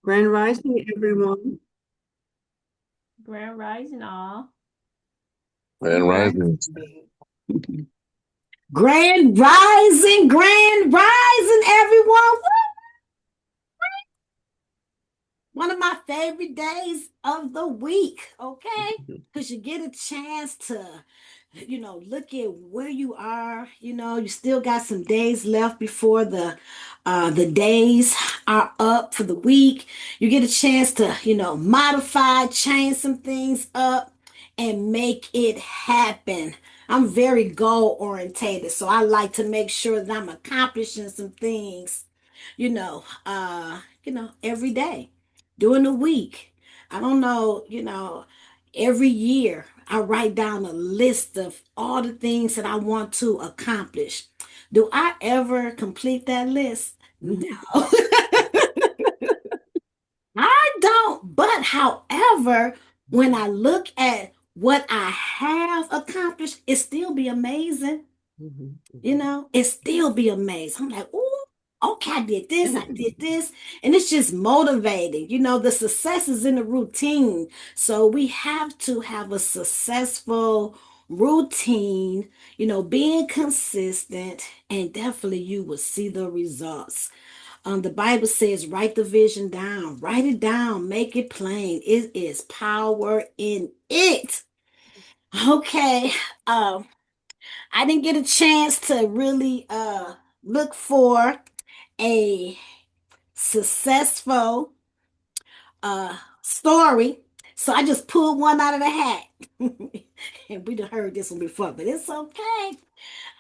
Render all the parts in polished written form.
Grand Rising, everyone. Grand Rising all. And rising. Grand rising, everyone. One of my favorite days of the week, okay? Because you get a chance to, look at where you are. You still got some days left before the days are up for the week. You get a chance to, modify, change some things up, and make it happen. I'm very goal orientated, so I like to make sure that I'm accomplishing some things, every day during the week. I don't know, every year I write down a list of all the things that I want to accomplish. Do I ever complete that list? No. I don't. But however, when I look at what I have accomplished, it still be amazing. It still be amazing. I'm like, oh, okay, I did this, and it's just motivating. The success is in the routine, so we have to have a successful routine. Being consistent, and definitely you will see the results. The Bible says, write the vision down, write it down, make it plain. It is power in it. Okay. Um, I didn't get a chance to really look for a successful story. So I just pulled one out of the hat. And we done heard this one before, but it's okay.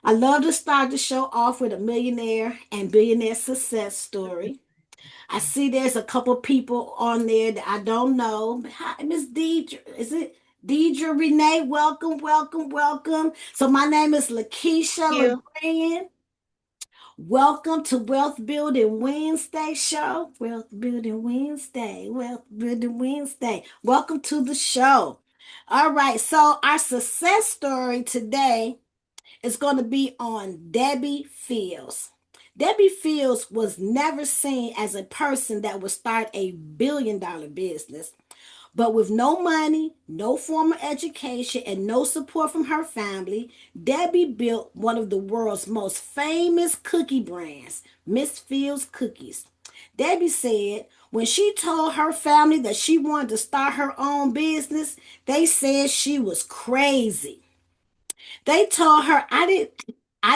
I love to start the show off with a millionaire and billionaire success story. I see there's a couple people on there that I don't know. Hi, Miss Deidre. Is it Deidre Renee? Welcome, welcome, welcome. So my name is Lakeisha You. LeGrand. Welcome to Wealth Building Wednesday show. Wealth Building Wednesday. Wealth Building Wednesday. Welcome to the show. All right, so our success story today is going to be on Debbie Fields. Debbie Fields was never seen as a person that would start a billion-dollar business. But with no money, no formal education, and no support from her family, Debbie built one of the world's most famous cookie brands, Miss Fields Cookies. Debbie said when she told her family that she wanted to start her own business, they said she was crazy. They told her I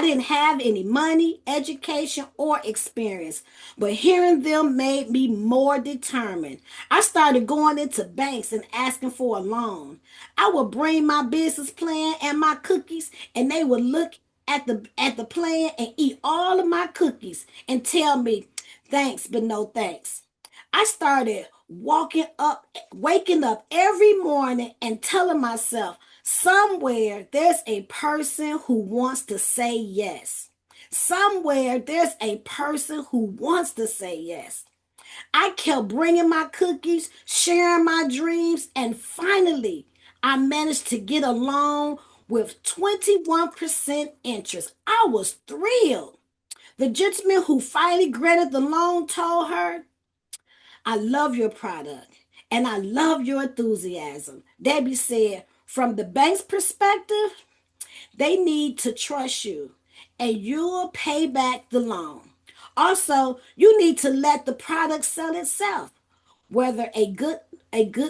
didn't have any money, education, or experience, but hearing them made me more determined. I started going into banks and asking for a loan. I would bring my business plan and my cookies, and they would look at the plan and eat all of my cookies and tell me, "Thanks, but no thanks." I started waking up every morning and telling myself, somewhere there's a person who wants to say yes. Somewhere there's a person who wants to say yes. I kept bringing my cookies, sharing my dreams, and finally, I managed to get a loan with 21% interest. I was thrilled. The gentleman who finally granted the loan told her, I love your product and I love your enthusiasm. Debbie said, from the bank's perspective, they need to trust you and you'll pay back the loan. Also, you need to let the product sell itself, whether a good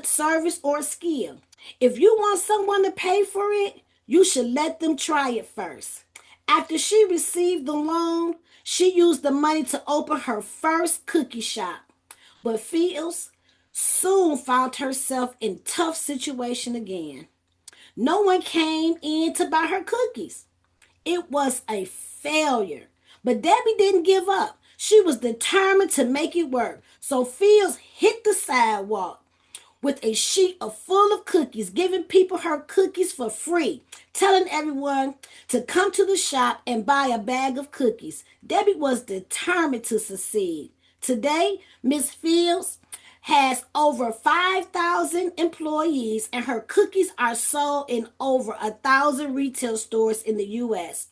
service or a skill. If you want someone to pay for it, you should let them try it first. After she received the loan, she used the money to open her first cookie shop. But Fields soon found herself in tough situation again. No one came in to buy her cookies. It was a failure. But Debbie didn't give up. She was determined to make it work. So Fields hit the sidewalk with a sheet of full of cookies, giving people her cookies for free, telling everyone to come to the shop and buy a bag of cookies. Debbie was determined to succeed. Today, Miss Fields has over 5,000 employees and her cookies are sold in over 1,000 retail stores in the US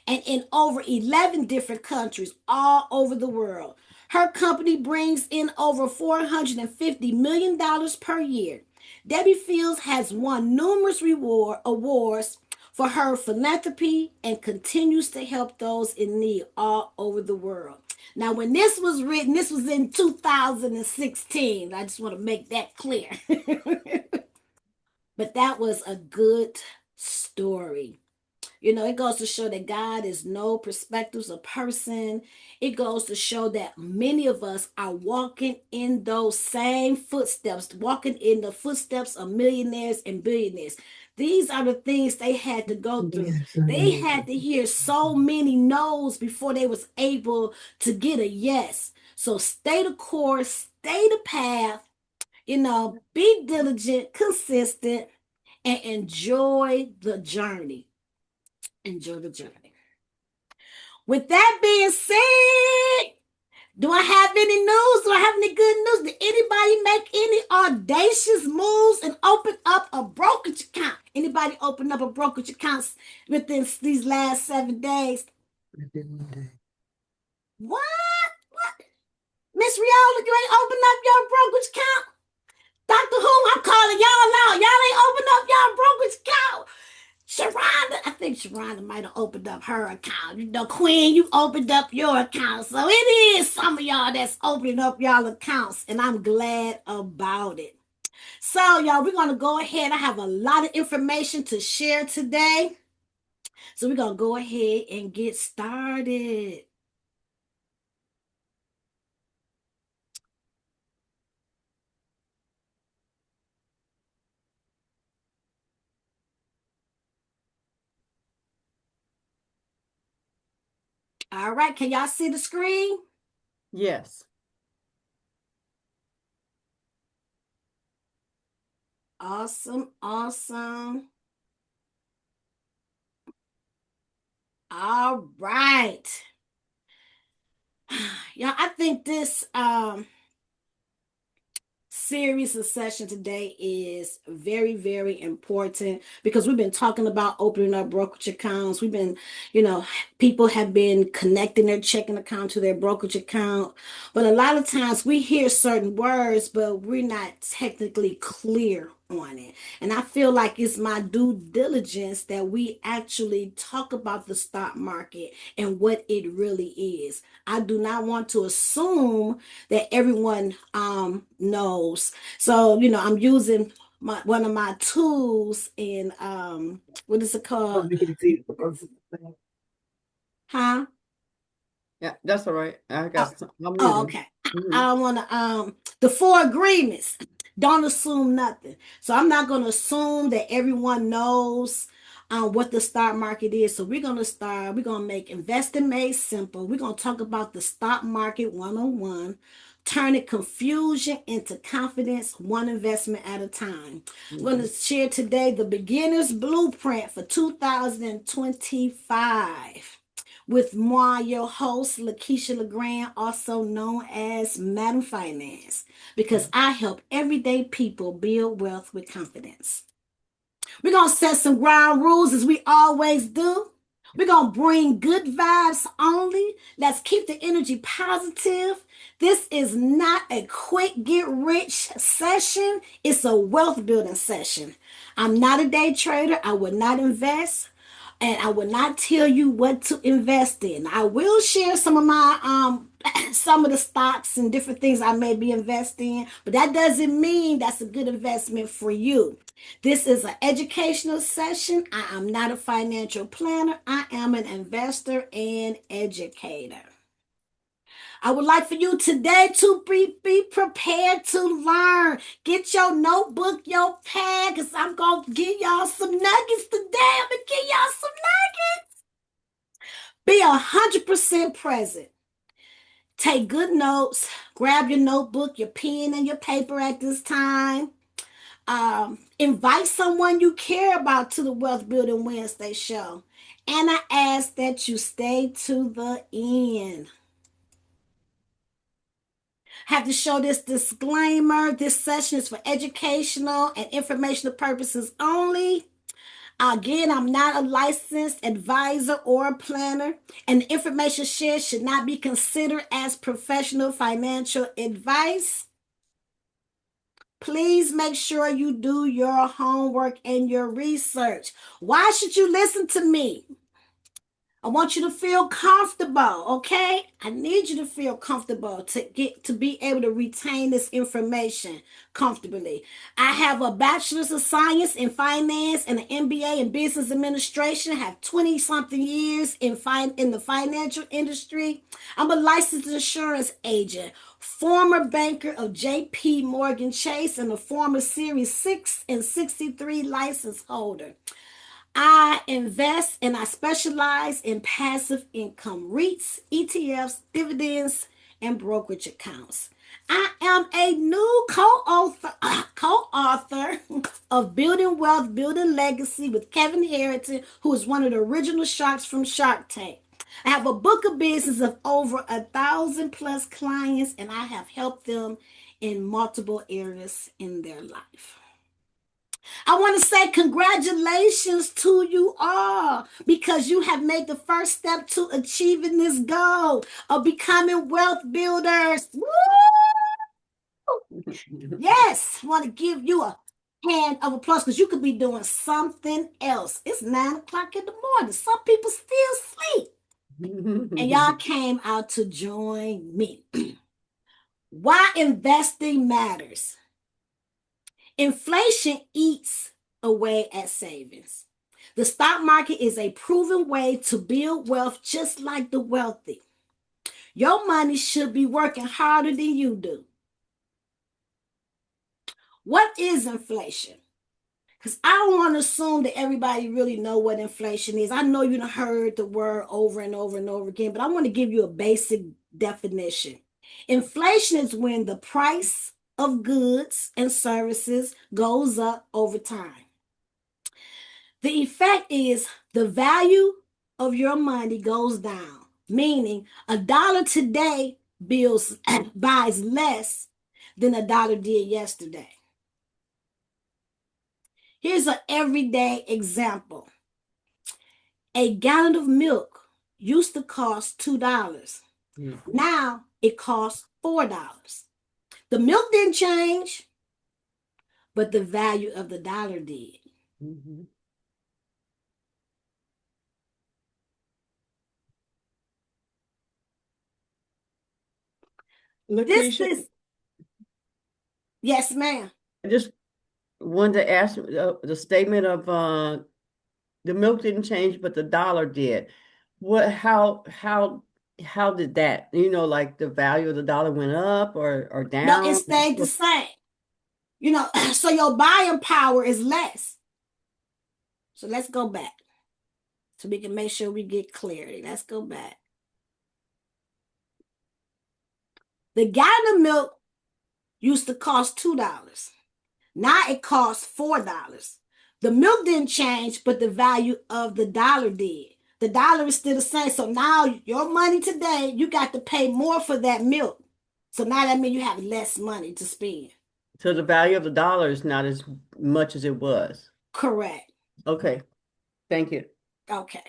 and in over 11 different countries all over the world. Her company brings in over $450 million per year. Debbie Fields has won numerous awards for her philanthropy and continues to help those in need all over the world. Now, when this was written, this was in 2016. I just want to make that clear. But that was a good story. You know, it goes to show that God is no perspectives of person. It goes to show that many of us are walking in those same footsteps, walking in the footsteps of millionaires and billionaires. These are the things they had to go through. They had to hear so many no's before they was able to get a yes. So stay the course, stay the path, you know, be diligent, consistent, and enjoy the journey. Enjoy the journey. With that being said, do I have any news? Do I have any good news? Did anybody make any audacious moves and open up a brokerage account? Anybody open up a brokerage account within these last 7 days? What? What? Miss Riola, you ain't opened up your brokerage account? Dr. Who, I'm calling y'all out. Y'all ain't opened up y'all brokerage account. Sharonda, I think Sharonda might have opened up her account. You know, Queen, you opened up your account. So it is some of y'all that's opening up y'all accounts, and I'm glad about it. So, y'all, we're going to go ahead. I have a lot of information to share today. So we're going to go ahead and get started. All right, can y'all see the screen? Yes. Awesome, awesome. All right. Yeah, I think this series of session today is very, very important because we've been talking about opening up brokerage accounts. We've been, you know, people have been connecting their checking account to their brokerage account. But a lot of times we hear certain words, but we're not technically clear on it. And I feel like it's my due diligence that we actually talk about the stock market and what it really is. I do not want to assume that everyone knows. So, you know, I'm using one of my tools in what is it called? Huh? Yeah, that's all right. I got some. I'm Oh, muted. okay. I don't want to the 4 agreements. Don't assume nothing. So I'm not going to assume that everyone knows what the stock market is. So we're going to start. We're going to make investing made simple. We're going to talk about the stock market 101, turning confusion into confidence, one investment at a time. I'm going to share today the beginner's blueprint for 2025 with moi, your host, Lakeisha LeGrand, also known as Madam Finance, because I help everyday people build wealth with confidence. We're going to set some ground rules as we always do. We're going to bring good vibes only. Let's keep the energy positive. This is not a quick get rich session. It's a wealth building session. I'm not a day trader. I would not invest. And I will not tell you what to invest in. I will share some of my some of the stocks and different things I may be investing in, but that doesn't mean that's a good investment for you. This is an educational session. I am not a financial planner. I am an investor and educator. I would like for you today to be prepared to learn. Get your notebook, your pad, because I'm going to give y'all some nuggets today. I'm going to give y'all some nuggets. Be 100% present. Take good notes. Grab your notebook, your pen, and your paper at this time. Invite someone you care about to the Wealth Building Wednesday show. And I ask that you stay to the end. Have to show this disclaimer. This session is for educational and informational purposes only. Again, I'm not a licensed advisor or a planner, and the information shared should not be considered as professional financial advice. Please make sure you do your homework and your research. Why should you listen to me? I want you to feel comfortable, okay? I need you to feel comfortable to be able to retain this information comfortably. I have a bachelor's of science in finance and an MBA in business administration. I have 20 something years in the financial industry. I'm a licensed insurance agent, former banker of JP Morgan Chase, and a former Series 6 and 63 license holder. I invest and I specialize in passive income REITs, ETFs, dividends, and brokerage accounts. I am a new co-author of Building Wealth, Building Legacy with Kevin Harrington, who is one of the original sharks from Shark Tank. I have a book of business of over 1,000 plus clients, and I have helped them in multiple areas in their life. I want to say congratulations to you all because you have made the first step to achieving this goal of becoming wealth builders. Woo! Yes, I want to give you a hand of applause because you could be doing something else. It's 9 o'clock in the morning. Some people still sleep. And y'all came out to join me. Why investing matters. Inflation eats away at savings. The stock market is a proven way to build wealth just like the wealthy. Your money should be working harder than you do. What is inflation? Because I don't want to assume that everybody really know what inflation is. I know you've heard the word over and over and over again, but I want to give you a basic definition. Inflation is when the price of goods and services goes up over time. The effect is the value of your money goes down, meaning $1 today buys less than $1 did yesterday. Here's an everyday example. A gallon of milk used to cost $2. Mm-hmm. Now it costs $4. The milk didn't change, but the value of the dollar did. Mm-hmm. Yes, ma'am. I just wanted to ask the statement of the milk didn't change, but the dollar did. How did that? Like the value of the dollar went up or down? No, it stayed the same. So your buying power is less. So let's go back so we can make sure we get clarity. Let's go back. The gallon of milk used to cost $2. Now it costs $4. The milk didn't change, but the value of the dollar did. The dollar is still the same. So now your money today, you got to pay more for that milk. So now that means you have less money to spend. So the value of the dollar is not as much as it was. Correct. Okay. Thank you. Okay.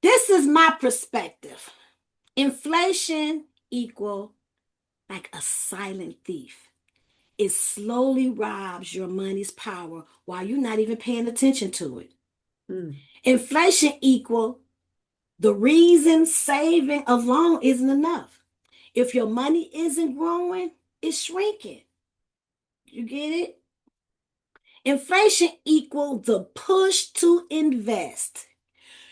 This is my perspective. Inflation equal like a silent thief. It slowly robs your money's power while you're not even paying attention to it. Inflation equal the reason saving alone isn't enough. If your money isn't growing, it's shrinking. You get it? Inflation equal the push to invest.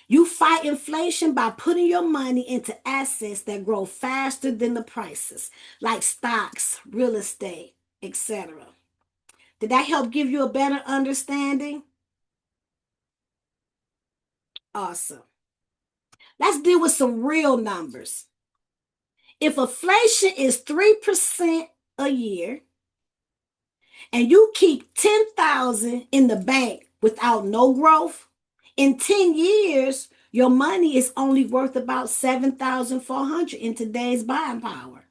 You fight inflation by putting your money into assets that grow faster than the prices, like stocks, real estate, etc. Did that help give you a better understanding? Awesome. Let's deal with some real numbers. If inflation is 3% a year, and you keep $10,000 in the bank without no growth, in 10 years, Your money is only worth about 7,400 in today's buying power.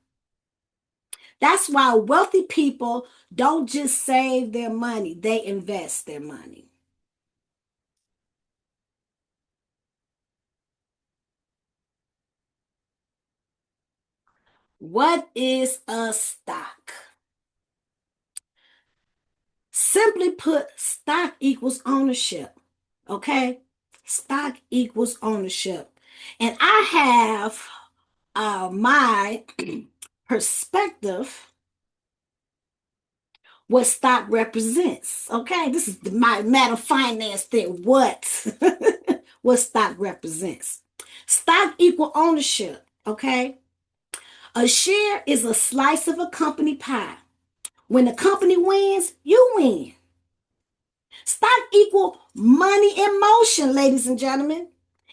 That's why wealthy people don't just save their money, they invest their money. What is a stock? Simply put, stock equals ownership. Okay? Stock equals ownership. And I have my perspective what stock represents. Okay, this is my matter of finance thing. What what stock represents? Stock equal ownership. Okay, a share is a slice of a company pie. When the company wins, you win. Stock equal money in motion, ladies and gentlemen.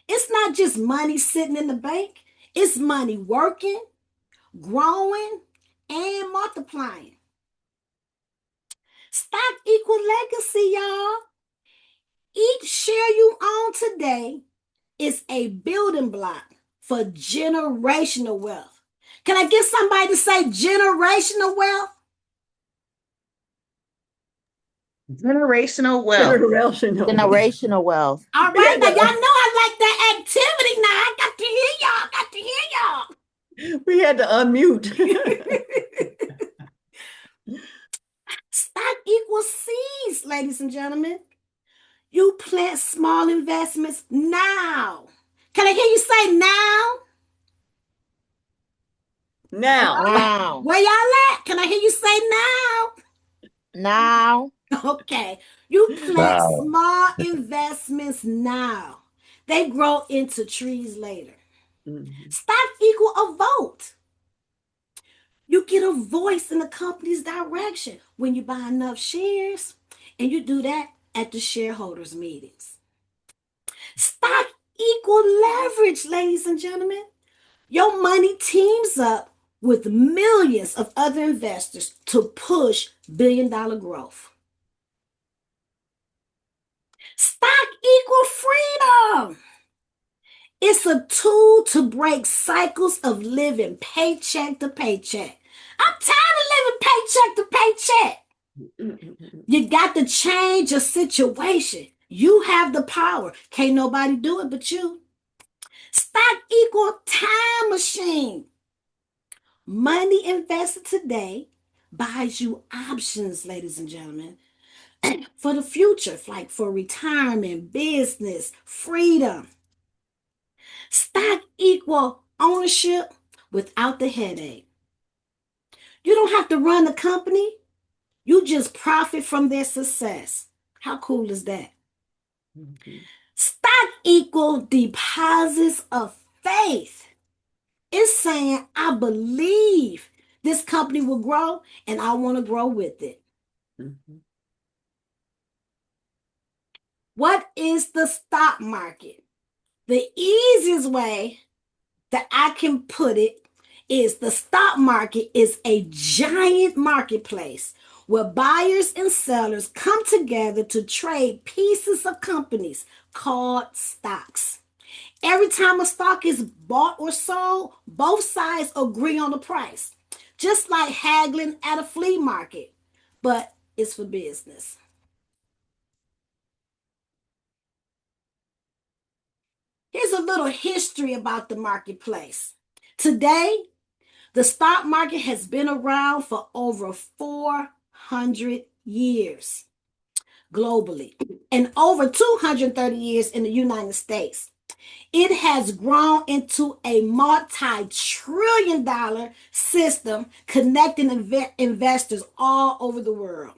It's not just money sitting in the bank. It's money working, growing, and multiplying. Stock equal legacy, y'all. Each share you own today is a building block for generational wealth. Can I get somebody to say generational wealth? Generational wealth. Generational. Generational wealth. All We right, had now y'all know to, I like that activity now. I got to hear y'all. Got to hear y'all. we had to unmute. Stock equals seeds, ladies and gentlemen. You plant small investments now. Can I hear you say now? Now. Now. Where y'all at? Can I hear you say Now. now? Okay. You plant Now, small investments now. They grow into trees later. Mhm. Stock equal a vote. You get a voice in the company's direction when you buy enough shares, and you do that at the shareholders' meetings. Stock equal leverage, ladies and gentlemen. Your money teams up with millions of other investors to push billion-dollar growth. Stock equal freedom. It's a tool to break cycles of living paycheck to paycheck. I'm tired of living paycheck to paycheck. You got to change your situation. You have the power. Can't nobody do it but you. Stock equal time machine. Money invested today buys you options, ladies and gentlemen, for the future, like for retirement, business, freedom. Stock equal ownership without the headache. You don't have to run the company. You just profit from their success. How cool is that? Mhm. Stock equal deposits of faith. It's saying, I believe this company will grow and I want to grow with it. Mhm. What is the stock market? The easiest way that I can put it is the stock market is a giant marketplace where buyers and sellers come together to trade pieces of companies called stocks. Every time a stock is bought or sold, both sides agree on the price, just like haggling at a flea market, but it's for business. Here's a little history about the marketplace. Today, the stock market has been around for over 400 years globally and over 230 years in the United States. It has grown into a multi-trillion-dollar system connecting investors all over the world.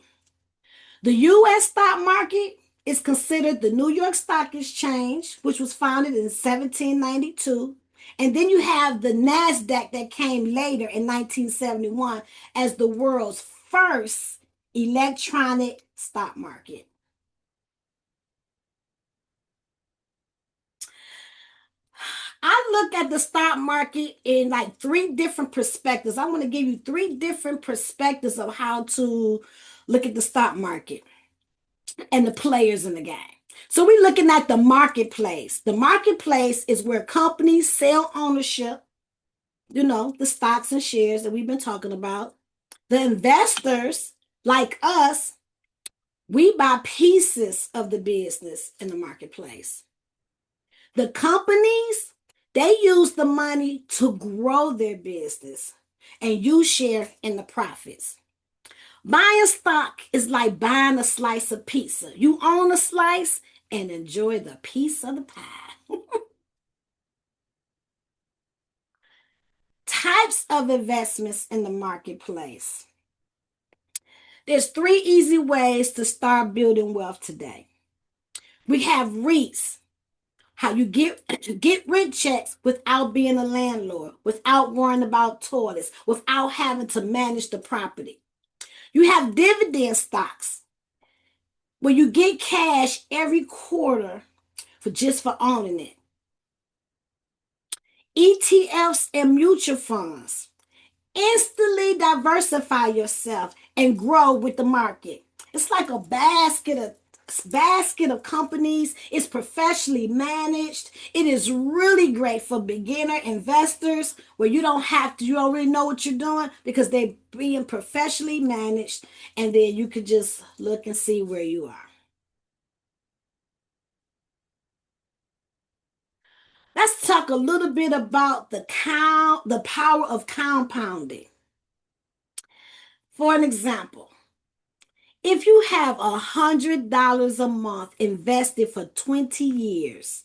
The U.S. stock market is considered the New York Stock Exchange, which was founded in 1792. And then you have the NASDAQ that came later in 1971 as the world's first electronic stock market. I look at the stock market in like three different perspectives. I want to give you three different perspectives of how to look at the stock market and the players in the game. So we're looking at the marketplace. The marketplace is where companies sell ownership, the stocks and shares that we've been talking about. The investors, like us, we buy pieces of the business in the marketplace. The companies, they use the money to grow their business, and you share in the profits. Buying stock is like buying a slice of pizza. You own a slice and enjoy the piece of the pie. Types of investments in the marketplace. There's 3 easy ways to start building wealth today. We have REITs, how you get rich checks without being a landlord, without worrying about toilets, without having to manage the property. You have dividend stocks, where you get cash every quarter for owning it. ETFs and mutual funds. Instantly diversify yourself and grow with the market. It's like a basket of companies. It's professionally managed. It is really great for beginner investors where you don't really know what you're doing because they're being professionally managed, and then you could just look and see where you are. Let's talk a little bit about the power of compounding. For an example, if you have $100 a month invested for 20 years,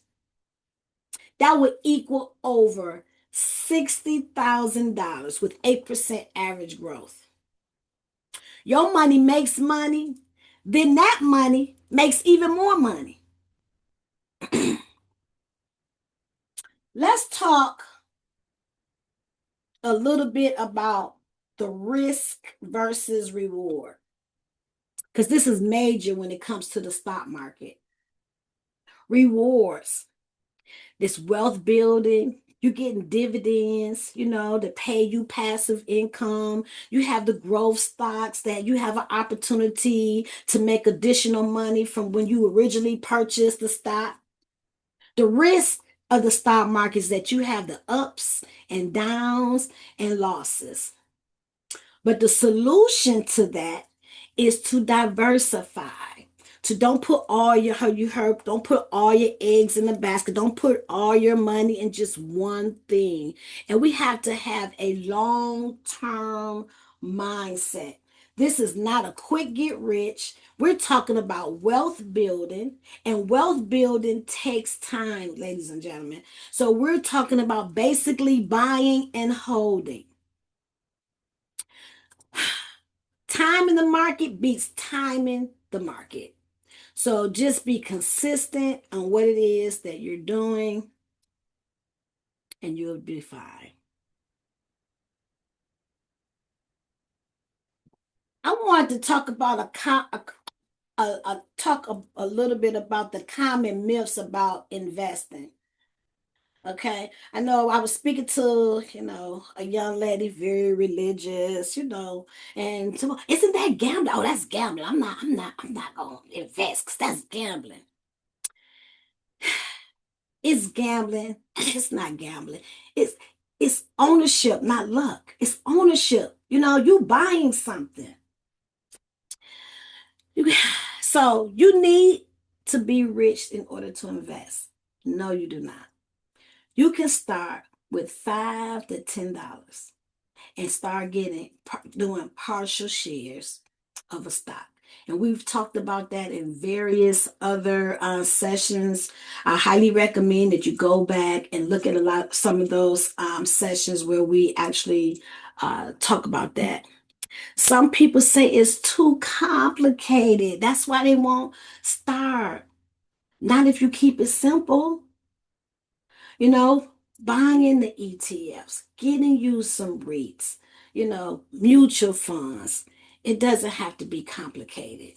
that would equal over $60,000 with 8% average growth. Your money makes money, then that money makes even more money. Let's talk a little bit about the risk versus reward, because this is major when it comes to the stock market. Rewards, this wealth building, you're getting dividends, to pay you passive income. You have the growth stocks that you have an opportunity to make additional money from when you originally purchased the stock. The risk of the stock market is that you have the ups and downs and losses. But the solution to that is to diversify. To don't put all don't put all your eggs in the basket. Don't put all your money in just one thing. And we have to have a long-term mindset. This is not a quick get rich. We're talking about wealth building, and wealth building takes time, ladies and gentlemen. So we're talking about basically buying and holding. Time in the market beats timing the market. So just be consistent on what it is that you're doing, and you'll be fine. I wanted to talk about a little bit about the common myths about investing. Okay, I know I was speaking to, a young lady, very religious, and so, isn't that gambling? Oh, that's gambling. I'm not gonna invest because that's gambling. It's gambling. It's not gambling. It's ownership, not luck. It's ownership. You buying something. So you need to be rich in order to invest. No, you do not. You can start with $5 to $10 and start doing partial shares of a stock. And we've talked about that in various other sessions. I highly recommend that you go back and look at some of those sessions where we actually talk about that. Some people say it's too complicated. That's why they won't start. Not if you keep it simple. Buying the ETFs, getting you some REITs, mutual funds. It doesn't have to be complicated.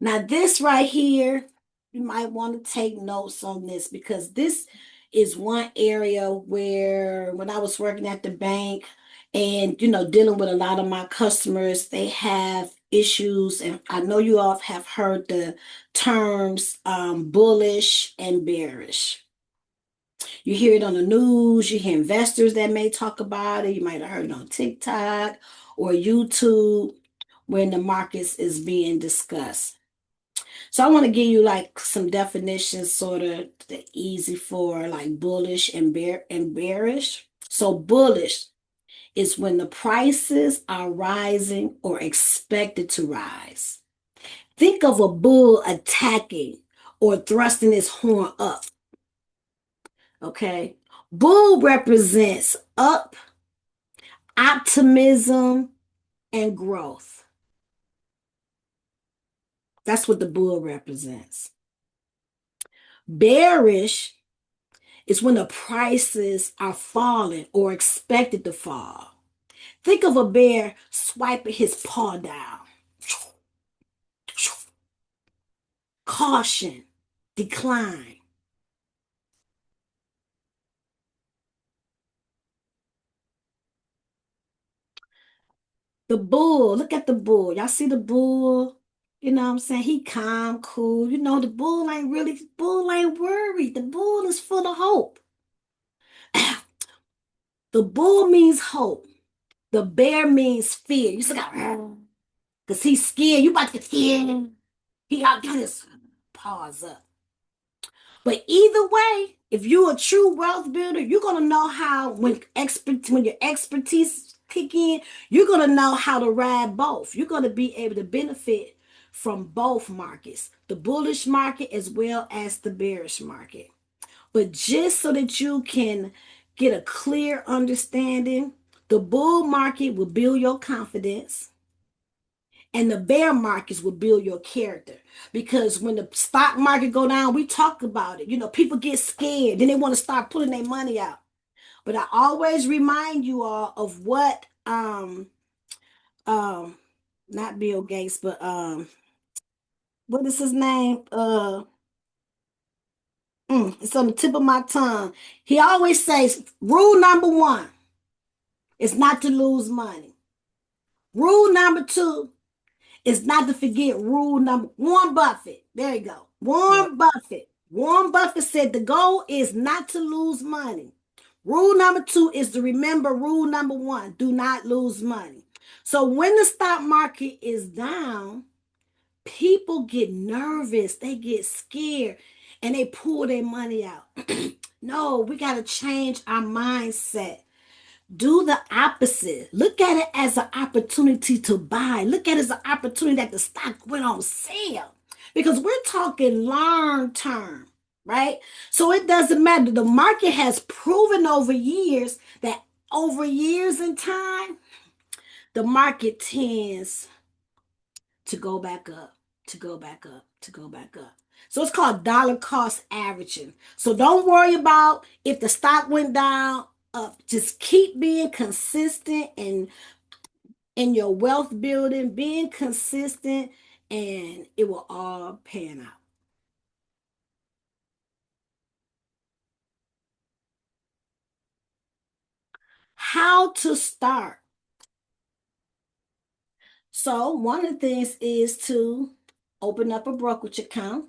Now, this right here, you might want to take notes on this, because this is one area where when I was working at the bank And, dealing with a lot of my customers, they have issues. And I know you all have heard the terms bullish and bearish. You hear it on the news, you hear investors that may talk about it. You might have heard it on TikTok or YouTube when the markets is being discussed. So I want to give you like some definitions, sort of easy for like bullish and bearish. So bullish is when the prices are rising or expected to rise. Think of a bull attacking or thrusting its horn up. Okay. Bull represents up, optimism, and growth. That's what the bull represents. Bearish is when the prices are falling or expected to fall. Think of a bear swiping his paw down. Caution, decline. The bull, look at the bull. Y'all see the bull? You know what I'm saying? He calm, cool. The bull ain't worried. The bull is full of hope. The bull means hope. The bear means fear. You still got, because he's scared. You about to get scared. He got his paws up. But either way, if you're a true wealth builder, you're gonna know how when your expertise kick in, you're gonna know how to ride both. You're gonna be able to benefit from both markets, the bullish market as well as the bearish market. But just so that you can get a clear understanding, the bull market will build your confidence and the bear markets will build your character. Because when the stock market go down, we talk about it. People get scared, then they want to start pulling their money out. But I always remind you all of what um not Bill Gates, but what is his name? It's on the tip of my tongue. He always says, rule number one is not to lose money. Rule number two is not to forget rule number Warren Buffett. There you go. Yep. Warren Buffett. Warren Buffett said the goal is not to lose money. Rule number two is to remember rule number one, do not lose money. So when the stock market is down, people get nervous, they get scared, and they pull their money out. No, we got to change our mindset. Do the opposite. Look at it as an opportunity to buy. Look at it as an opportunity that the stock went on sale. Because we're talking long term, right? So it doesn't matter. The market has proven over years that over years in time, the market tends to go back up, to go back up, to go back up. So it's called dollar cost averaging. So don't worry about if the stock went down, up. Just keep being consistent and in your wealth building, being consistent, and it will all pan out. How to start? So one of the things is to open up a brokerage account.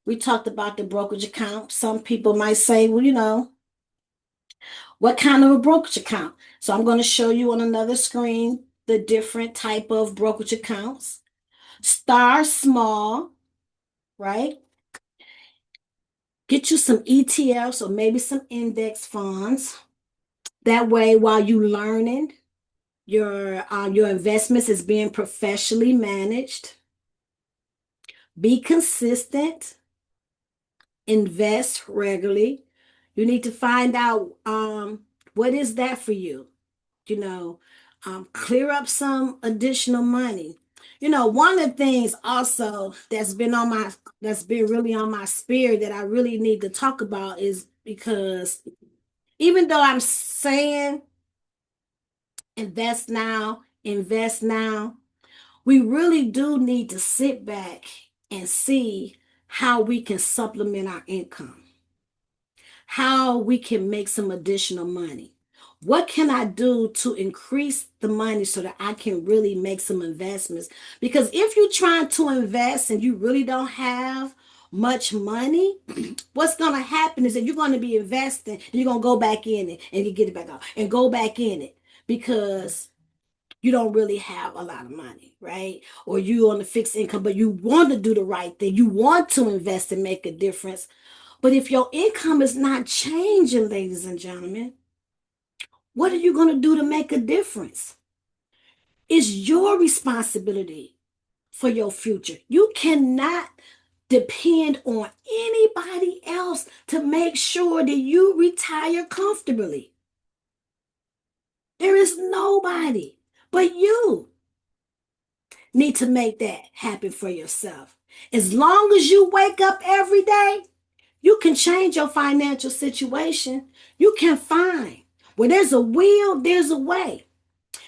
We talked about the brokerage account. Some people might say, well, what kind of a brokerage account? So I'm going to show you on another screen the different type of brokerage accounts. Start small, right? Get you some ETFs or maybe some index funds. That way, while you learning, your investments is being professionally managed. Be consistent. Invest regularly. You need to find out what is that for you. Clear up some additional money. One of the things also that's been really on my spirit that I really need to talk about is because even though I'm saying invest now, we really do need to sit back and see how we can supplement our income, how we can make some additional money. What can I do to increase the money so that I can really make some investments? Because if you're trying to invest and you really don't have much money, what's going to happen is that you're going to be investing and you're going to go back in it and you get it back out and go back in it because you don't really have a lot of money, right? Or you on the fixed income, but you want to do the right thing. You want to invest and make a difference. But if your income is not changing, ladies and gentlemen, what are you going to do to make a difference? It's your responsibility for your future. You cannot depend on anybody else to make sure that you retire comfortably. There is nobody but you need to make that happen for yourself. As long as you wake up every day, you can change your financial situation. You can find where there's a will, there's a way.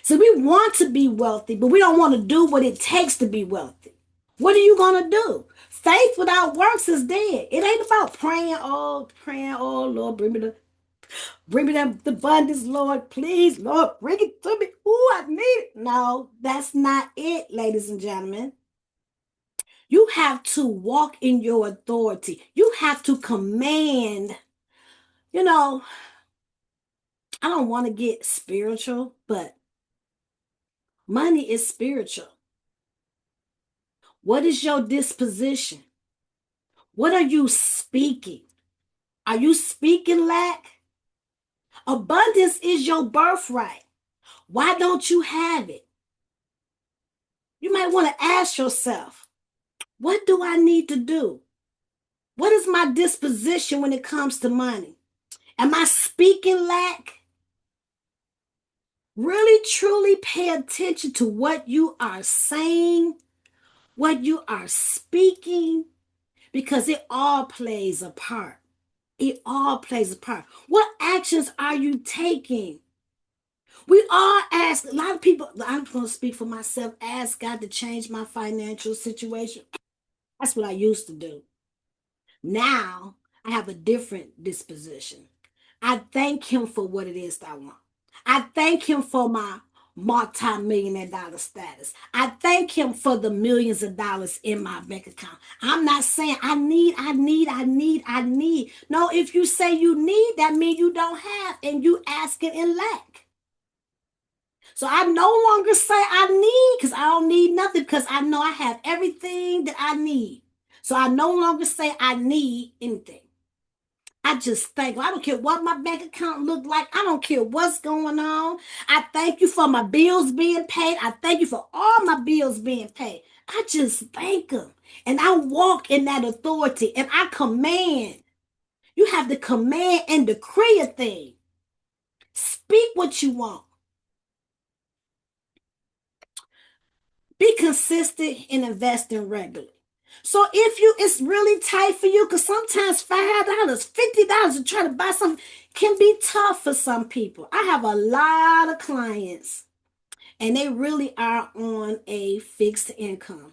So we want to be wealthy, but we don't want to do what it takes to be wealthy. What are you going to do? Faith without works is dead. It ain't about praying, oh Lord, bring me the abundance, Lord, please, Lord, bring it to me. Ooh, I need it. No, that's not it, ladies and gentlemen. You have to walk in your authority. You have to command. You know, I don't want to get spiritual, but money is spiritual. What is your disposition? What are you speaking? Are you speaking lack? Abundance is your birthright. Why don't you have it? You might want to ask yourself, what do I need to do? What is my disposition when it comes to money? Am I speaking lack? Really, truly pay attention to what you are saying, what you are speaking, because it all plays a part. It all plays a part. What actions are you taking? We all ask, a lot of people, I'm going to speak for myself, ask God to change my financial situation. That's what I used to do. Now I have a different disposition. I thank Him for what it is that I want. I thank Him for my multi-millionaire dollar status. I thank Him for the millions of dollars in my bank account. I'm not saying I need. No, if you say you need, that means you don't have and you asking in lack. So I no longer say I need because I don't need nothing because I know I have everything that I need. So I no longer say I need anything. I just thank. I don't care what my bank account look like. I don't care what's going on. I thank you for my bills being paid. I thank you for all my bills being paid. I just thank Him. And I walk in that authority and I command. You have to command and decree a thing. Speak what you want. Be consistent in investing regularly. So if it's really tight for you, because sometimes $5, $50 to try to buy something can be tough for some people. I have a lot of clients and they really are on a fixed income.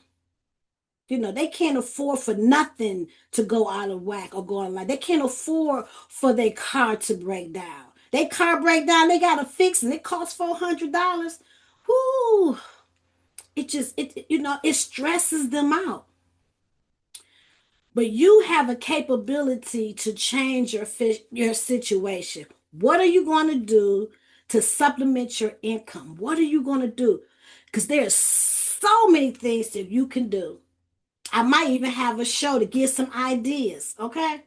You know, they can't afford for nothing to go out of whack or go online. They can't afford for their car to break down. Their car break down, they got to fix and it costs $400. Whoo! It stresses them out. But you have a capability to change your situation. What are you going to do to supplement your income? What are you going to do? Because there's so many things that you can do. I might even have a show to get some ideas, okay?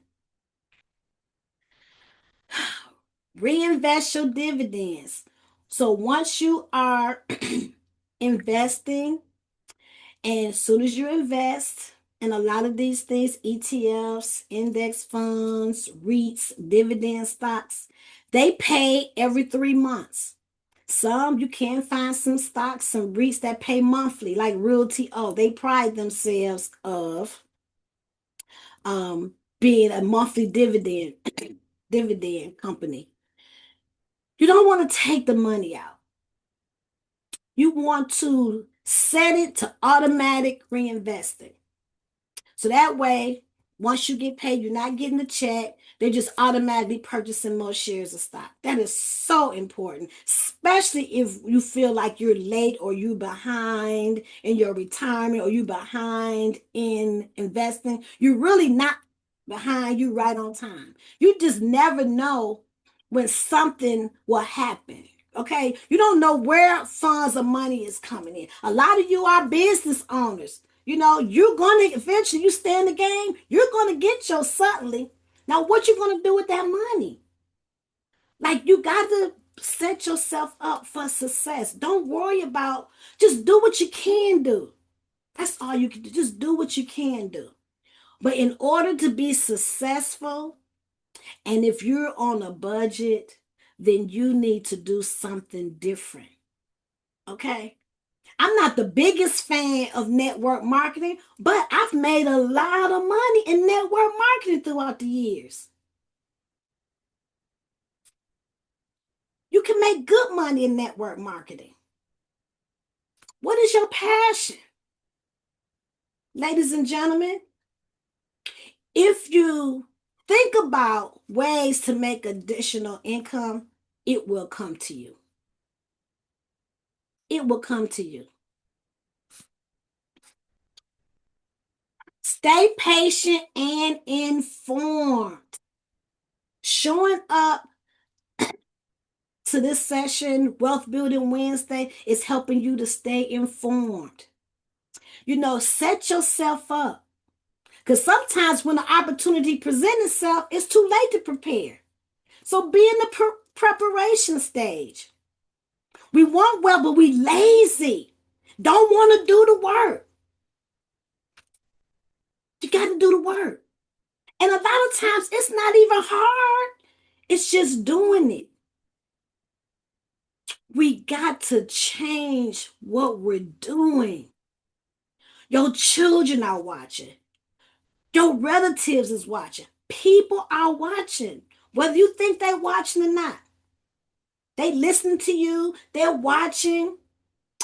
Reinvest your dividends. So once you are investing, and as soon as you invest in a lot of these things, ETFs, index funds, REITs, dividend stocks, they pay every 3 months. Some you can find some stocks, some REITs that pay monthly, like Realty. Oh, they pride themselves of being a monthly dividend company. You don't want to take the money out. You want to set it to automatic reinvesting. So that way Once you get paid, you're not getting a check. They're just automatically purchasing more shares of stock. That is so important, especially if you feel like you're late or you're behind in your retirement or you're behind in investing. You're really not behind, you right on time. You just never know when something will happen. Okay, you don't know where funds or money is coming in. A lot of you are business owners. You're going to eventually, you stay in the game, you're going to get your suddenly. Now, what you going to do with that money? Like, you got to set yourself up for success. Don't worry about, just do what you can do. That's all you can do. Just do what you can do. But in order to be successful, and if you're on a budget, then you need to do something different. Okay? I'm not the biggest fan of network marketing, but I've made a lot of money in network marketing throughout the years. You can make good money in network marketing. What is your passion? Ladies and gentlemen, if you think about ways to make additional income, it will come to you. It will come to you. Stay patient and informed. Showing up to this session, Wealth Building Wednesday, is helping you to stay informed. Set yourself up. Because sometimes when the opportunity presents itself, it's too late to prepare. So be in the preparation stage. We want well, but we lazy. Don't want to do the work. You got to do the work. And a lot of times it's not even hard. It's just doing it. We got to change what we're doing. Your children are watching. Your relatives is watching. People are watching. Whether you think they're watching or not. They listen to you. They're watching.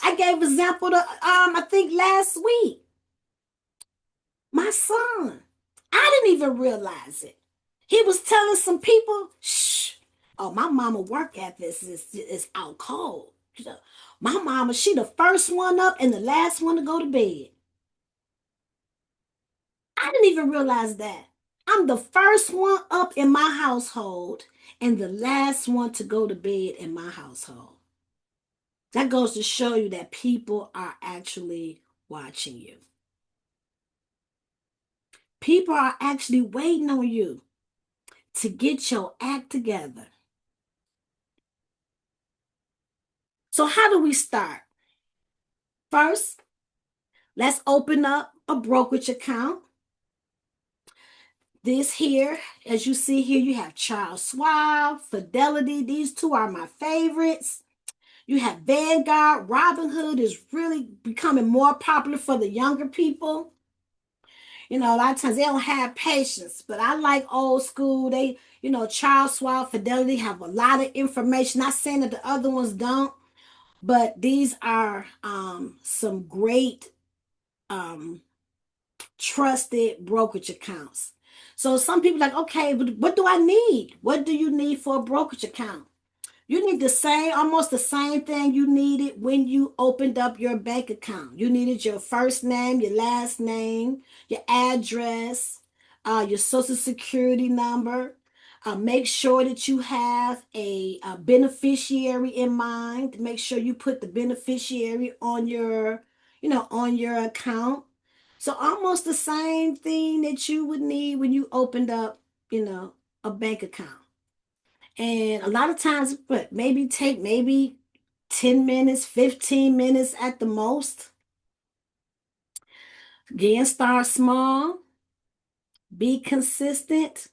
I gave an example I think last week. My son. I didn't even realize it. He was telling some people, shh. Oh, my mama work ethic is out cold. My mama, she the first one up and the last one to go to bed. I didn't even realize that. I'm the first one up in my household and the last one to go to bed in my household. That goes to show you that people are actually watching you. People are actually waiting on you to get your act together. So how do we start? First, let's open up a brokerage account. This here, as you see here, you have Charles Schwab, Fidelity. These two are my favorites. You have Vanguard. Robinhood is really becoming more popular for the younger people. A lot of times they don't have patience, but I like old school. Charles Schwab, Fidelity have a lot of information. Not saying that the other ones don't, but these are some great trusted brokerage accounts. So some people are like, okay, but what do I need? What do you need for a brokerage account? You need almost the same thing you needed when you opened up your bank account. You needed your first name, your last name, your address, your social security number. Make sure that you have a beneficiary in mind. Make sure you put the beneficiary on your account. So almost the same thing that you would need when you opened up, a bank account. And a lot of times, but maybe 10 minutes, 15 minutes at the most. Again, start small, be consistent,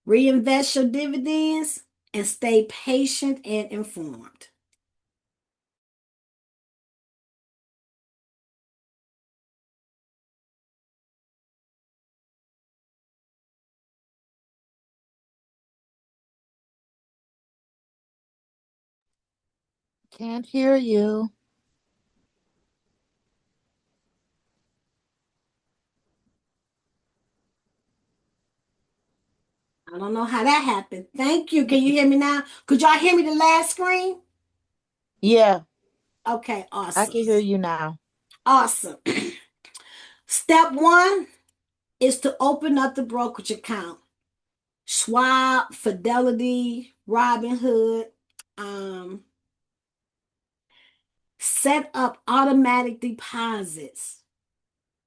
reinvest your dividends, and stay patient and informed. Can't hear you. don't know how that happened. Thank you. Can you hear me now? Could y'all hear me the last screen? Yeah, Okay, I awesome. can hear you now. Awesome. Step one is to open up the brokerage account. Schwab, Fidelity, Robinhood. Set up automatic deposits.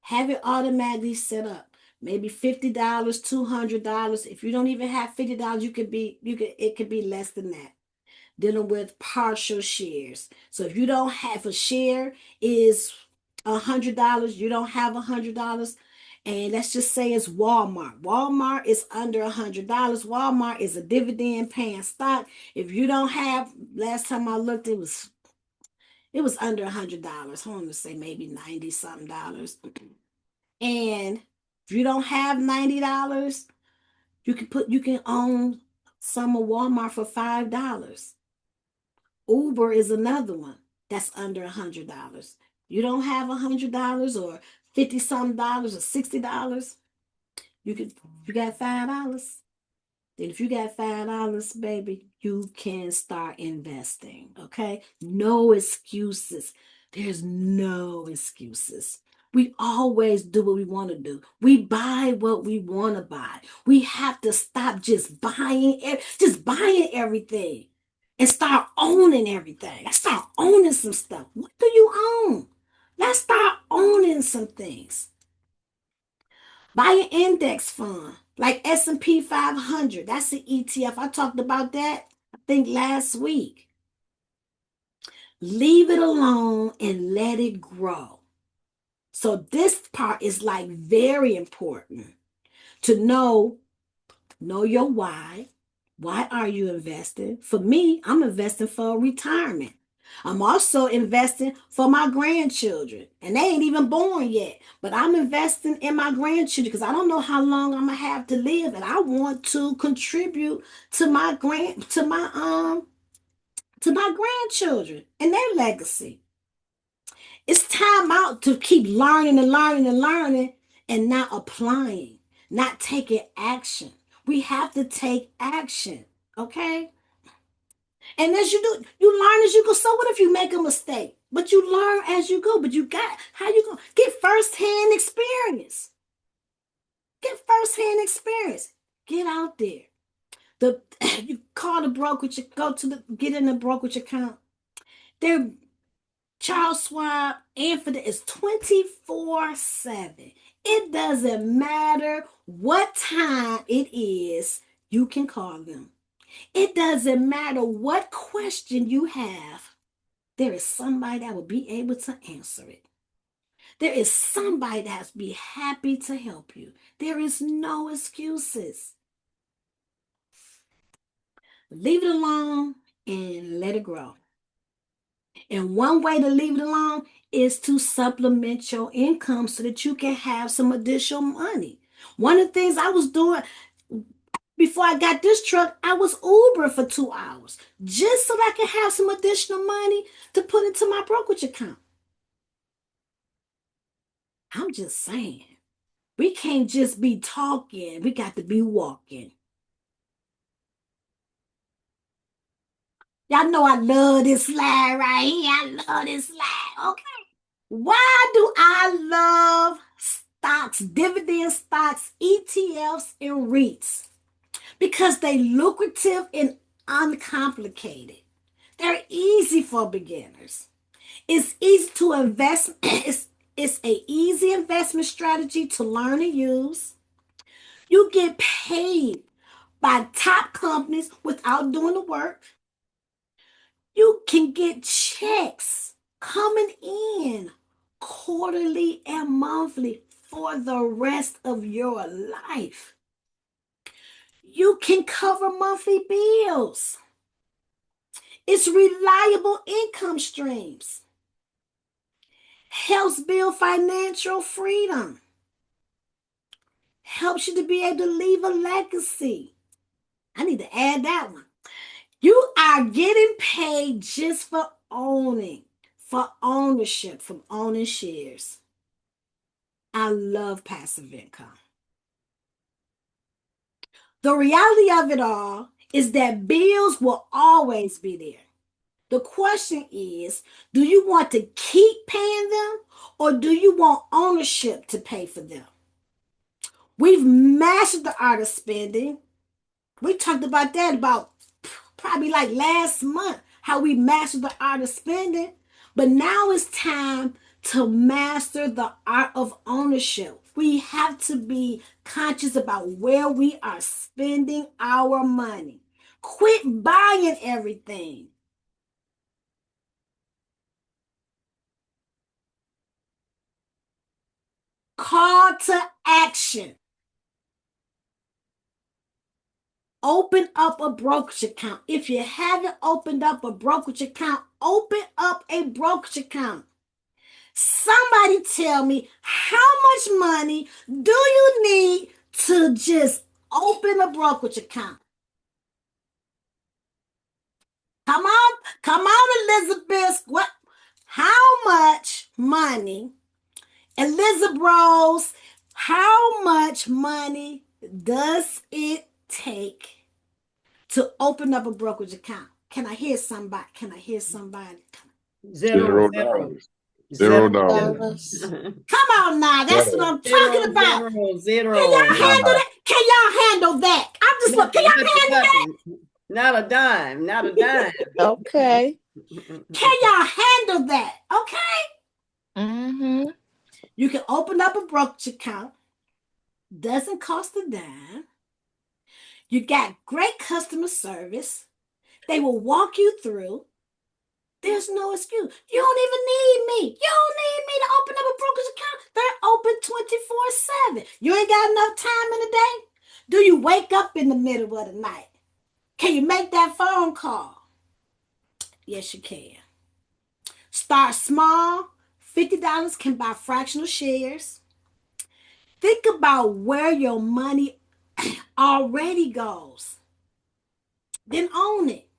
Have it automatically set up. Maybe $50, $200. If you don't even have $50, it could be less than that. Dealing with partial shares. So if you don't have a share is $100, you don't have $100, and let's just say it's Walmart. Walmart is under $100. Walmart is a dividend paying stock. If you don't have, last time I looked, it was under $100. I want to say maybe 90 something dollars. And if you don't have $90, you can own some of Walmart for $5. Uber is another one that's under $100. You don't have $100 or 50 something dollars or $60. You got $5. Then if you got $5, baby, you can start investing. Okay? No excuses. There's no excuses. We always do what we want to do. We buy what we want to buy. We have to stop just buying everything and start owning everything. Let's start owning some stuff. What do you own? Let's start owning some things. Buy an index fund like S&P 500. That's an ETF. I talked about that, I think, last week. Leave it alone and let it grow. So this part is like very important to know your why. Why are you investing? For me, I'm investing for retirement. I'm also investing for my grandchildren, and they ain't even born yet. But I'm investing in my grandchildren because I don't know how long I'm gonna have to live, and I want to contribute to my grandchildren and their legacy. It's time out to keep learning and learning and learning and not applying, not taking action. We have to take action, okay? And as you do, you learn as you go. So what if you make a mistake? But you learn as you go. But you got how you go get firsthand experience. Get firsthand experience. Get out there. The you call the brokerage, go to the get in the brokerage account. They're Charles Schwab and for the is 24/7. It doesn't matter what time it is, you can call them. It doesn't matter what question you have, there is somebody that will be able to answer it. There is somebody that has to be happy to help you. There is no excuses. Leave it alone and let it grow. And one way to leave it alone is to supplement your income so that you can have some additional money. One of the things I was doing before I got this truck, I was Uber for 2 hours just so that I could have some additional money to put into my brokerage account. I'm just saying, we can't just be talking, we got to be walking. Y'all know I love this slide right here. I love this slide. Okay. Why do I love stocks, dividend stocks, ETFs, and REITs? Because they lucrative and uncomplicated. They're easy for beginners. It's easy to invest. It's a easy investment strategy to learn and use. You get paid by top companies without doing the work. You can get checks coming in quarterly and monthly for the rest of your life. You can cover monthly bills. It's reliable income streams. Helps build financial freedom. Helps you to be able to leave a legacy. I need to add that one. You are getting paid just for ownership, from owning shares. I love passive income. The reality of it all is that bills will always be there. The question is, do you want to keep paying them or do you want ownership to pay for them? We've mastered the art of spending. We talked about that about probably like last month, how we mastered the art of spending. But now it's time to master the art of ownership. We have to be conscious about where we are spending our money. Quit buying everything. Call to action. Open up a brokerage account. If you haven't opened up a brokerage account, open up a brokerage account. Somebody tell me, how much money do you need to just open a brokerage account? Come on, Elizabeth. What? How much money, Elizabeth Rose? How much money does it take to open up a brokerage account? Can I hear somebody? Can I hear somebody? Zero, Zero zero, dollars. zero, $0. Come on now, that's what I'm talking zero, about. zero, Can y'all zero. handle that? Can y'all handle that? I'm just looking. Can Nothing, y'all nothing, handle that? nothing. Not a dime, not a dime. Okay. Can y'all handle that? Okay. Mm-hmm. You can open up a brokerage account. Doesn't cost a dime. You got great customer service. They will walk you through. There's no excuse. You don't even need me. You don't need me to open up a brokerage account. They're open 24/7. You ain't got enough time in the day? Do you wake up in the middle of the night? Can you make that phone call? Yes, you can. Start small. $50 can buy fractional shares. Think about where your money already goes. Then own it.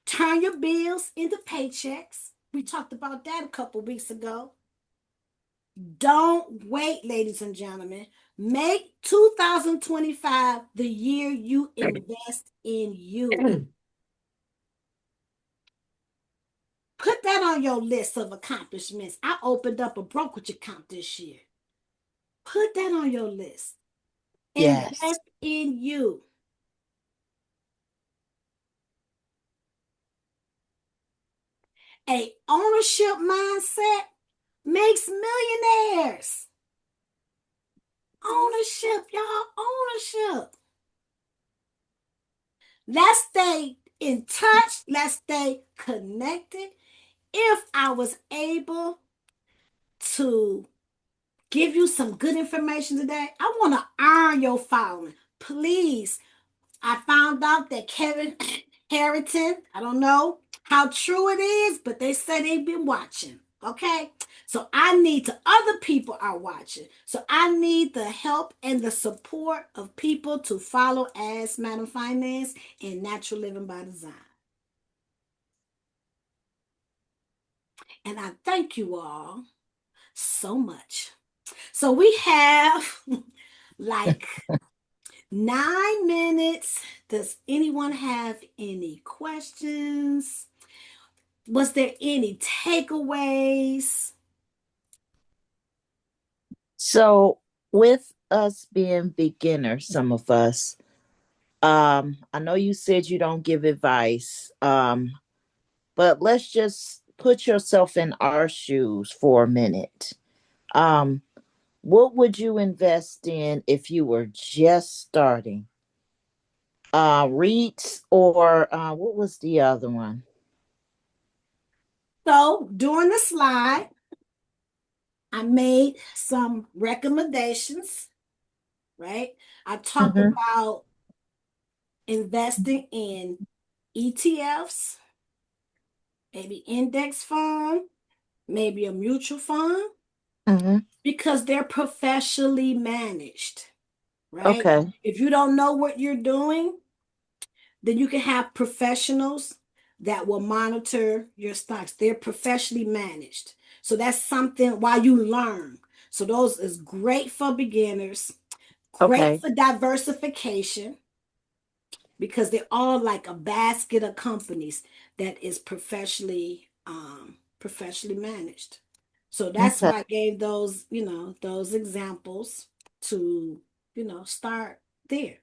Turn your bills into paychecks. We talked about that a couple weeks ago. Don't wait, ladies and gentlemen. Make 2025 the year you invest in you. Put that on your list of accomplishments. I opened up a brokerage account this year. Put that on your list. Yes. Invest in you. A ownership mindset makes millionaires. Ownership, y'all, ownership. Let's stay in touch. Let's stay connected. If I was able to give you some good information today, I want to earn your following. Please, I found out that Kevin Harrington, I don't know how true it is, but they say they've been watching. Okay. So I need to, other people are watching. So I need the help and the support of people to follow as Madam Finance and Natural Living by Design. And I thank you all so much. So we have like 9 minutes. Does anyone have any questions? Was there any takeaways? So with us being beginners, some of us, I know you said you don't give advice, but let's just put yourself in our shoes for a minute. Um, what would you invest in if you were just starting? REITs or what was the other one? So during the slide, I made some recommendations, right? I talked Mm-hmm. about investing in ETFs, maybe index fund, maybe a mutual fund, Mm-hmm. because they're professionally managed, right? Okay. If you don't know what you're doing, then you can have professionals that will monitor your stocks. They're professionally managed. So that's something while you learn. So those is great for beginners. Great Okay. for diversification because they're all like a basket of companies that is professionally managed. So that's Okay. why I gave those, those examples to, start there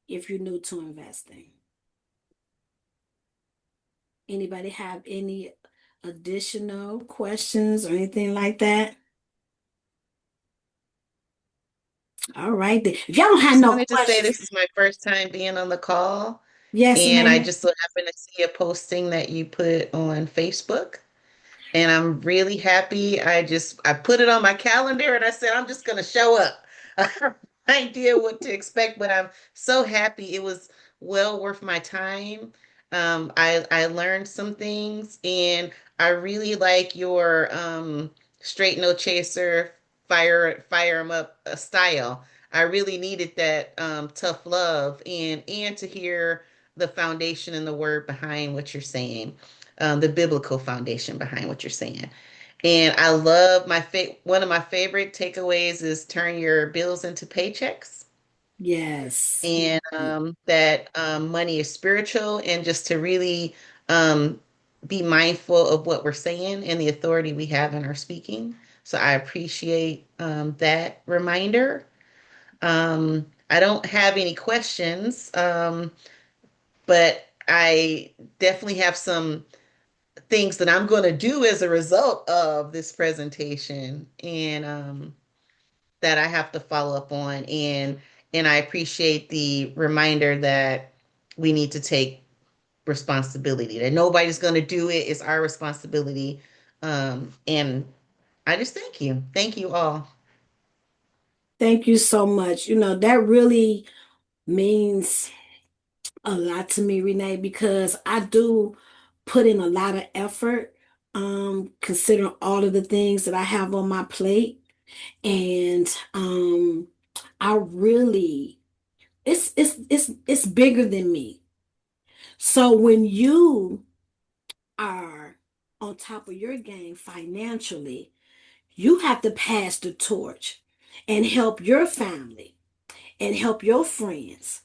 if you're new to investing. Anybody have any additional questions or anything like that? All right. Then. If y'all don't have Just no wanted to say questions, this is my first time being on the call, yes, and I ma'am. just so happened to see a posting that you put on Facebook. And I'm really happy. I put it on my calendar and I said I'm just gonna show up. I have no idea what to expect, but I'm so happy. It was well worth my time. I learned some things, and I really like your straight no chaser, fire 'em up style. I really needed that tough love, and to hear the foundation and the word behind what you're saying, the biblical foundation behind what you're saying. And I love one of my favorite takeaways is turn your bills into paychecks, Yes. and that money is spiritual, and just to really um, be mindful of what we're saying and the authority we have in our speaking. So I appreciate that reminder. I don't have any questions, but I definitely have some things that I'm going to do as a result of this presentation, and that I have to follow up on. And I appreciate the reminder that we need to take responsibility, that nobody's going to do it. It's our responsibility. And I just thank you. Thank you all. Thank you so much. That really means a lot to me, Renee, because I do put in a lot of effort, considering all of the things that I have on my plate. And I really it's bigger than me. So when you are on top of your game financially, you have to pass the torch and help your family and help your friends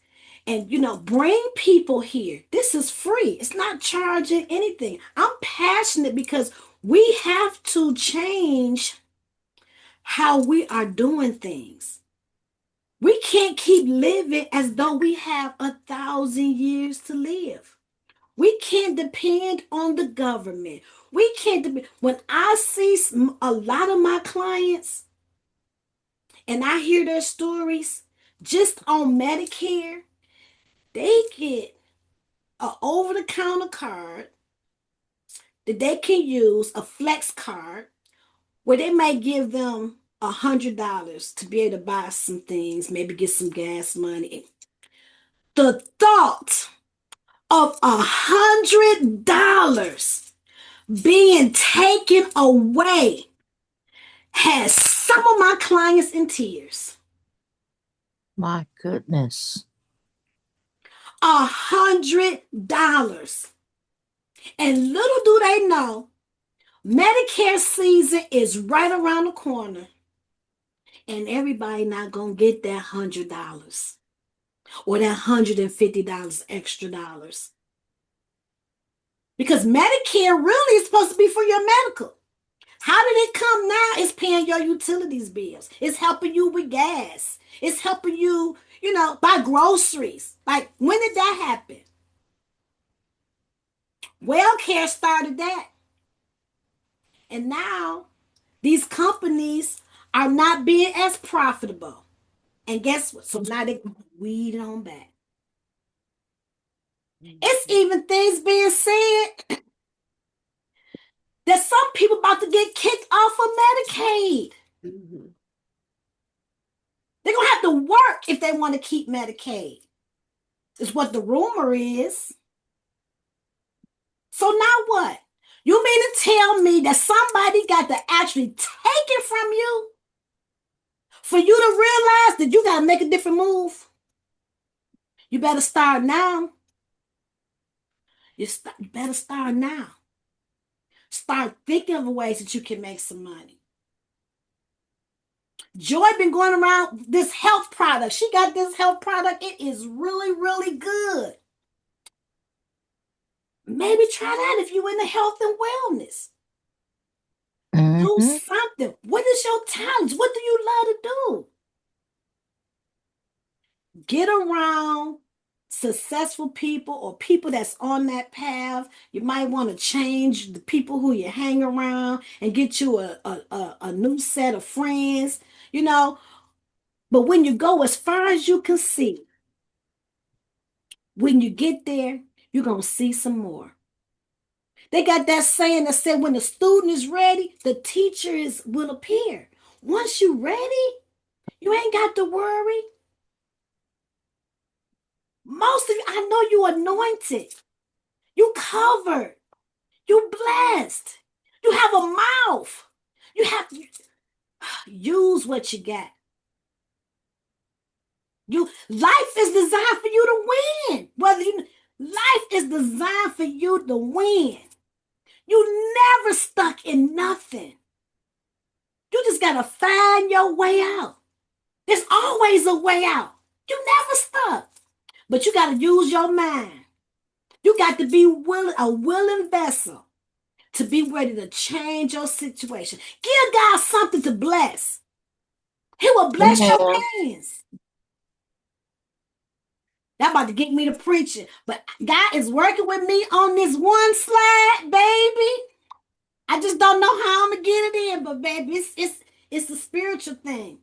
and bring people here. This is free. It's not charging anything. I'm passionate because we have to change how we are doing things. We can't keep living as though we have 1,000 years to live. We can't depend on the government. We can't depend. When I see a lot of my clients and I hear their stories just on Medicare, they get an over-the-counter card that they can use, a flex card, where they may give them $100 to be able to buy some things, maybe get some gas money. The thought of $100 being taken away has some of my clients in tears. My goodness. $100. And little do they know, Medicare season is right around the corner. And everybody not gonna get that $100 or that $150 extra dollars. Because Medicare really is supposed to be for your medical. How did it come now? It's paying your utilities bills. It's helping you with gas. It's helping you, buy groceries. Like, when did that happen? WellCare started that. And now these companies are not being as profitable. And guess what? So now they weed on back. It's even things being said that some people about to get kicked off of Medicaid. Mhm. They're gonna have to work if they want to keep Medicaid. Is what the rumor is. So now what? You mean to tell me that somebody got to actually take it from you for you to realize that you got to make a different move? You better start now. You better start now. Start thinking of ways that you can make some money. Joy been going around this health product. She got this health product. It is really, really good. Maybe try that if you're in the health and wellness. Do Mm-hmm. something. What is your talents? What do you love to do? Get around successful people or people that's on that path. You might want to change the people who you hang around and get you a new set of friends, you know. But when you go as far as you can see, when you get there, you're going to see some more. They got that saying that said when the student is ready, the teacher will appear. Once you're ready, you ain't got to worry. Most of you, I know you anointed. You covered. You blessed. You have a mouth. You have to use what you got. Life is designed for you to win. Life is designed for you to win. You never stuck in nothing. You just gotta find your way out. There's always a way out. You never stuck. But you gotta use your mind. You got to be a willing vessel to be ready to change your situation. Give God something to bless. He will bless your Amen. hands. That about to get me to preaching. But God is working with me on this one slide, baby. I just don't know how I'm gonna get it in, but baby, it's a spiritual thing.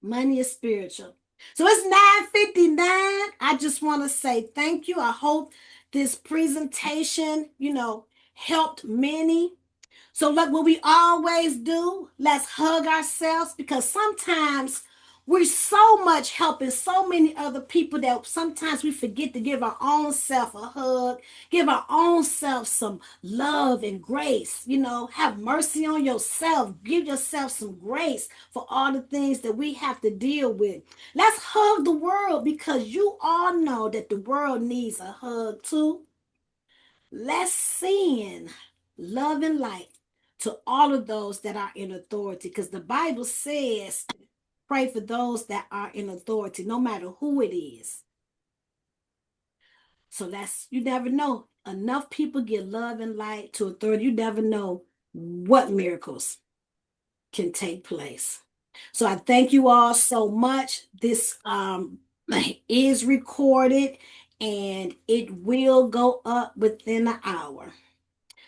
Money is spiritual. So it's 9:59. I just want to say thank you. I hope this presentation, helped many. So, like what we always do, let's hug ourselves because sometimes we're so much helping so many other people that sometimes we forget to give our own self a hug, give our own self some love and grace. Have mercy on yourself, give yourself some grace for all the things that we have to deal with. Let's hug the world because you all know that the world needs a hug too. Let's send love and light to all of those that are in authority because the Bible says, pray for those that are in authority, no matter who it is. So you never know. Enough people give love and light to authority. You never know what miracles can take place. So I thank you all so much. This is recorded and it will go up within an hour.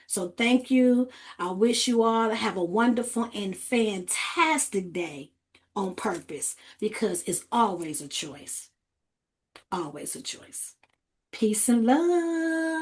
So thank you. I wish you all to have a wonderful and fantastic day on purpose because it's always a choice. Always a choice. Peace and love.